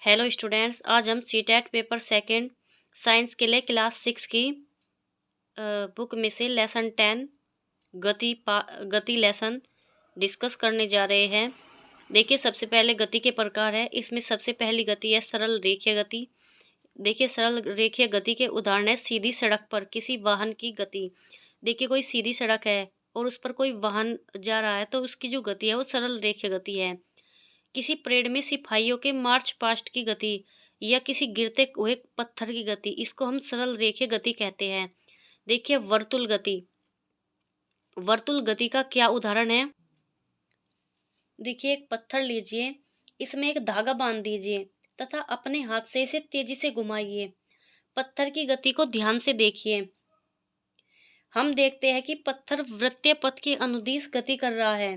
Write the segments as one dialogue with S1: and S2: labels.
S1: Hello students, आज हम CTET paper second science के लिए क्लास 6 की बुक में से लेसन 10 गति लेसन डिस्कस करने जा रहे हैं। देखिए, सबसे पहले गति के प्रकार है। इसमें सबसे पहली गति है सरल रेखीय गति। देखिए, सरल रेखीय गति के उदाहरण है सीधी सड़क पर किसी वाहन की गति। देखिए, कोई सीधी सड़क है और उस पर कोई वाहन जा रहा है तो उसकी जो गति है वो सरल रेखीय गति है। किसी परेड में सिपाहियों के मार्च पास्ट की गति या किसी गिरते हुए पत्थर की गति, इसको हम सरल रेखीय गति कहते हैं। देखिए, वर्तुल गति। वर्तुल गति का क्या उदाहरण है? देखिए, एक पत्थर लीजिए, इसमें एक धागा बांध दीजिए तथा अपने हाथ से इसे तेजी से घुमाइए। पत्थर की गति को ध्यान से देखिए। हम देखते हैं कि पत्थर वृत्तीय पथ के अनुदिश गति कर रहा है।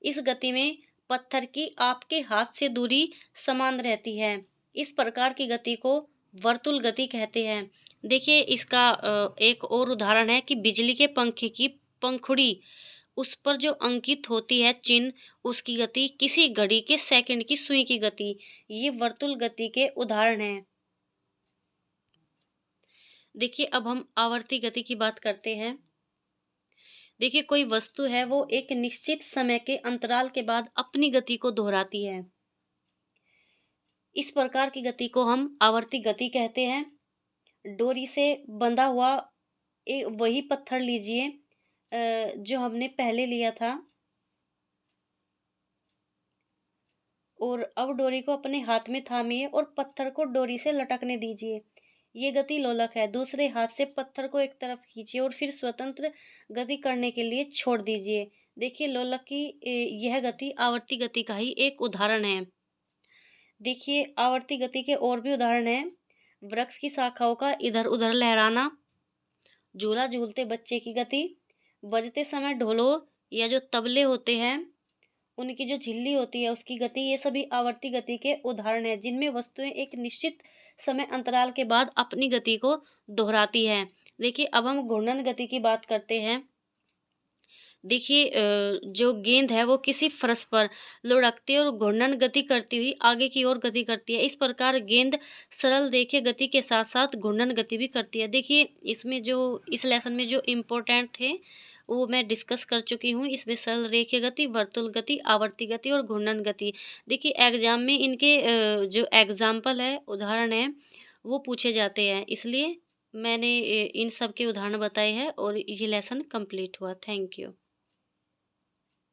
S1: इस गति में पत्थर की आपके हाथ से दूरी समान रहती है। इस प्रकार की गति को वर्तुल गति कहते हैं। देखिए, इसका एक और उदाहरण है कि बिजली के पंखे की पंखुड़ी, उस पर जो अंकित होती है चिन्ह, उसकी गति, किसी घड़ी के सेकंड की सुई की गति, ये वर्तुल गति के उदाहरण हैं। देखिए, अब हम आवर्ती गति की बात करते हैं। देखिए, कोई वस्तु है वो एक निश्चित समय के अंतराल के बाद अपनी गति को दोहराती है। इस प्रकार की गति को हम आवर्ती गति कहते हैं। डोरी से बंधा हुआ वही पत्थर लीजिए जो हमने पहले लिया था, और अब डोरी को अपने हाथ में थामिए और पत्थर को डोरी से लटकने दीजिए। ये गति लोलक है। दूसरे हाथ से पत्थर को एक तरफ खींचिए और फिर स्वतंत्र गति करने के लिए छोड़ दीजिए। देखिए, लोलक की यह गति आवर्ती गति का ही एक उदाहरण है। देखिए, आवर्ती गति के और भी उदाहरण हैं। वृक्ष की शाखाओं का इधर उधर लहराना, झूला झूलते बच्चे की गति, बजते समय ढोलों या जो तबले होते हैं उनकी जो झिल्ली होती है उसकी गति, ये सभी आवर्ती गति के उदाहरण हैं जिनमें वस्तुएं एक निश्चित समय अंतराल के बाद अपनी गति को दोहराती हैं। देखिए, अब हम घूर्णन गति की बात करते हैं। देखिए, जो गेंद है वो किसी फर्श पर लुढ़कती है और घूर्णन गति करती हुई आगे की ओर गति करती है। इस प्रकार गेंद सरल रेखीय गति के साथ साथ घूर्णन गति भी करती है। देखिए, इसमें जो इस लेसन में जो इम्पोर्टेंट थे वो मैं डिस्कस कर चुकी हूँ। इसमें सरल रेखीय गति, वर्तुल गति, आवर्ती गति और घूर्णन गति। देखिए, एग्जाम में इनके जो एग्जाम्पल है, उदाहरण है, वो पूछे जाते हैं, इसलिए मैंने इन सब के उदाहरण बताए हैं और ये लेसन कंप्लीट हुआ। Thank you.